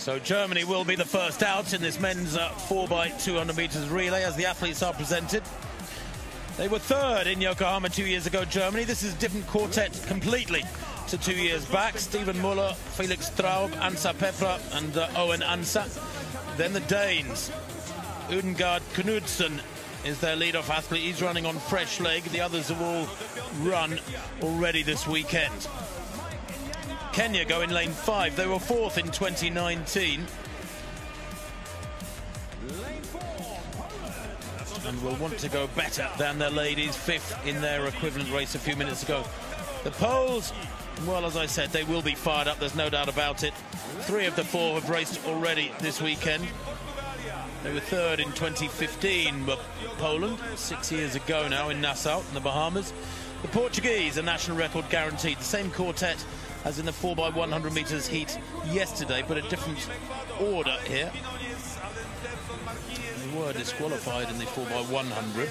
So Germany will be the first out in this men's 4x200 meters relay as the athletes are presented. They were third in Yokohama 2 years ago, Germany. This is a different quartet completely to 2 years back. Steven Muller, Felix Straub, Ansa Pepra and Owen Ansa. Then the Danes. Udengard Knudsen is their lead-off athlete. He's running on fresh leg. The others have all run already this weekend. Kenya go in lane 5. They were fourth in 2019. And will want to go better than their ladies, fifth in their equivalent race a few minutes ago. The Poles, well, as I said, they will be fired up, there's no doubt about it. 3 of the 4 have raced already this weekend. They were third in 2015, but Poland, 6 years ago now in Nassau, in the Bahamas. The Portuguese, a national record guaranteed. The same quartet as in the 4x100 meters heat yesterday, but a different order here. They were disqualified in the 4x100.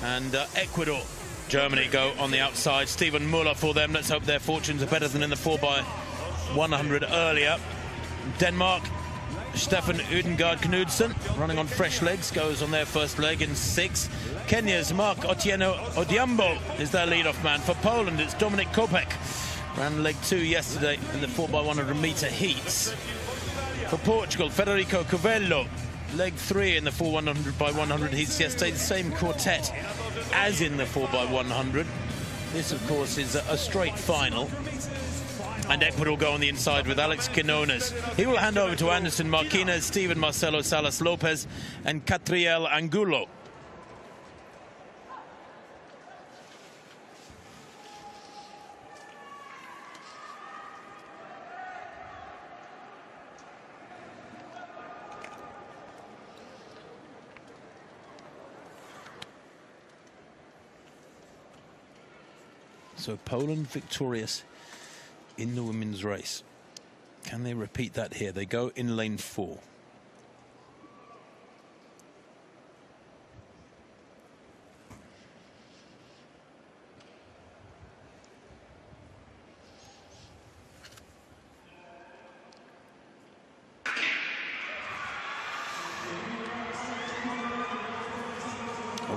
And Ecuador, Germany go on the outside. Steven Muller for them. Let's hope their fortunes are better than in the 4x100 earlier. Denmark, Stefan Udengard Knudsen, running on fresh legs, goes on their first leg in 6th. Kenya's Mark Otieno Odhiambo is their lead-off man. For Poland, it's Dominik Kopek. Ran leg 2 yesterday in the 4x100 meter heats. For Portugal, Federico Covello, leg 3 in the 4x100 heats yesterday. The same quartet as in the 4x100. This, of course, is a straight final. And Ecuador go on the inside with Alex Quinones. He will hand over to Anderson Martinez, Steven Marcelo Salas Lopez, and Catriel Angulo. So Poland victorious in the women's race. Can they repeat that here? They go in lane 4.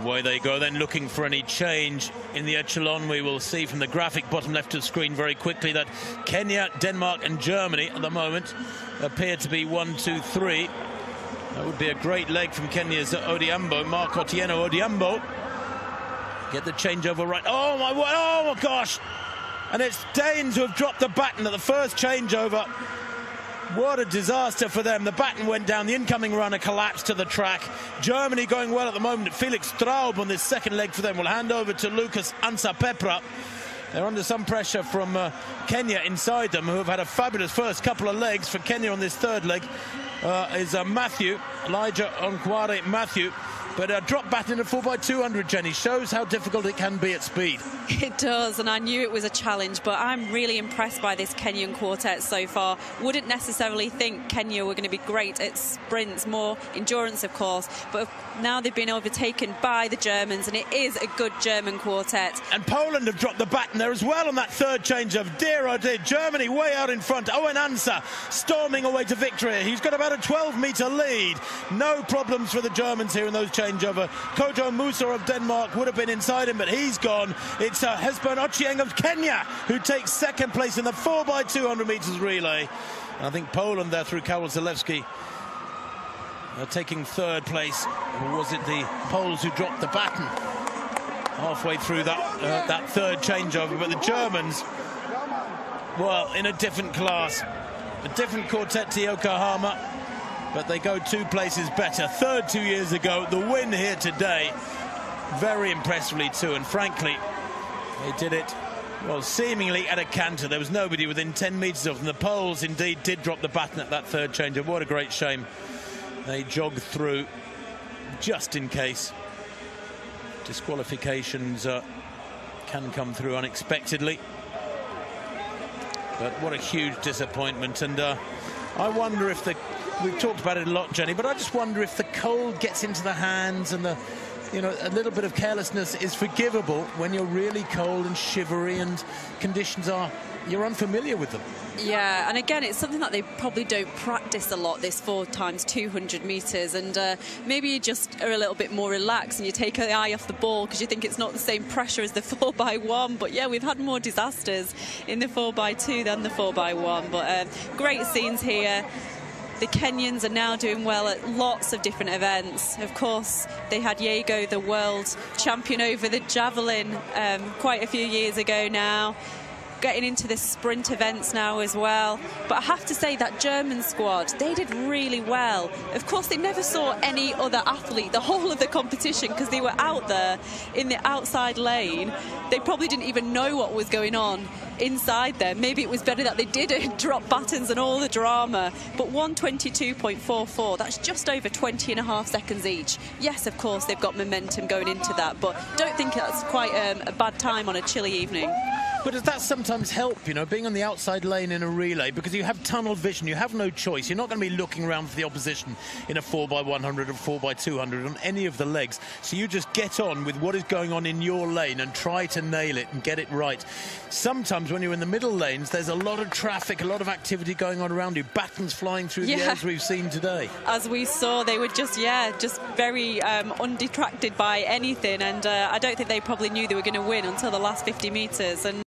Away they go then, looking for any change in the echelon. We will see from the graphic bottom left of the screen very quickly that Kenya, Denmark and Germany at the moment appear to be 1, 2, 3. That would be a great leg from Kenya's Odhiambo, Mark Otieno Odhiambo. Get the changeover right. Oh my gosh! And it's Danes who have dropped the baton at the first changeover. What a disaster for them. The baton went down. The incoming runner collapsed to the track. Germany going well at the moment. Felix Straub on this second leg for them will hand over to Lucas Ansa Pepra. They're under some pressure from Kenya inside them, who have had a fabulous first couple of legs. For Kenya on this third leg is Elijah Onkware Matthew. But a drop baton in a 4x200, Jenny, shows how difficult it can be at speed. It does, and I knew it was a challenge, but I'm really impressed by this Kenyan quartet so far. Wouldn't necessarily think Kenya were going to be great at sprints, more endurance, of course, but now they've been overtaken by the Germans, and it is a good German quartet. And Poland have dropped the baton there as well on that third change of dear oh dear. Germany way out in front. Owen Ansa storming away to victory. He's got about a 12-meter lead. No problems for the Germans here in those changeover. Kojo Musa of Denmark would have been inside him, but he's gone. It's Hesburn Ochieng of Kenya who takes second place in the 4x200 meters relay. And I think Poland there through Karol Zalewski taking third place. Or was it the Poles who dropped the baton halfway through that third changeover? But the Germans, well, in a different class, a different quartet to Yokohama, but they go 2 places better. Third 2 years ago, the win here today, very impressively too, and frankly, they did it, well, seemingly at a canter. There was nobody within 10 metres of them. The Poles indeed did drop the baton at that third change. What a great shame. They jogged through just in case. Disqualifications can come through unexpectedly. But what a huge disappointment. And I wonder if we've talked about it a lot, Jenny, but I just wonder if the cold gets into the hands and the you know, a little bit of carelessness is forgivable when you're really cold and shivery and conditions you're unfamiliar with them. Yeah, and again, it's something that they probably don't practice a lot, this 4x200 metres, and maybe you just are a little bit more relaxed and you take the eye off the ball because you think it's not the same pressure as the 4x1. But yeah, we've had more disasters in the 4x2 than the 4x1. But great scenes here. The Kenyans are now doing well at lots of different events. Of course, they had Yego, the world champion over the javelin, quite a few years ago now. Getting into the sprint events now as well. But I have to say that German squad, they did really well. Of course, they never saw any other athlete the whole of the competition because they were out there in the outside lane. They probably didn't even know what was going on inside there. Maybe it was better that they didn't drop battons and all the drama. But 1:22.44, that's just over 20.5 seconds each. Yes, of course, they've got momentum going into that, but don't think that's quite a bad time on a chilly evening. But does that sometimes help, you know, being on the outside lane in a relay, because you have tunnel vision, you have no choice. You're not going to be looking around for the opposition in a 4x100 or 4x200 on any of the legs. So you just get on with what is going on in your lane and try to nail it and get it right. Sometimes when you're in the middle lanes, there's a lot of traffic, a lot of activity going on around you, battens flying through the air as we've seen today. As we saw, they were just very undetracted by anything, and I don't think they probably knew they were going to win until the last 50 metres. And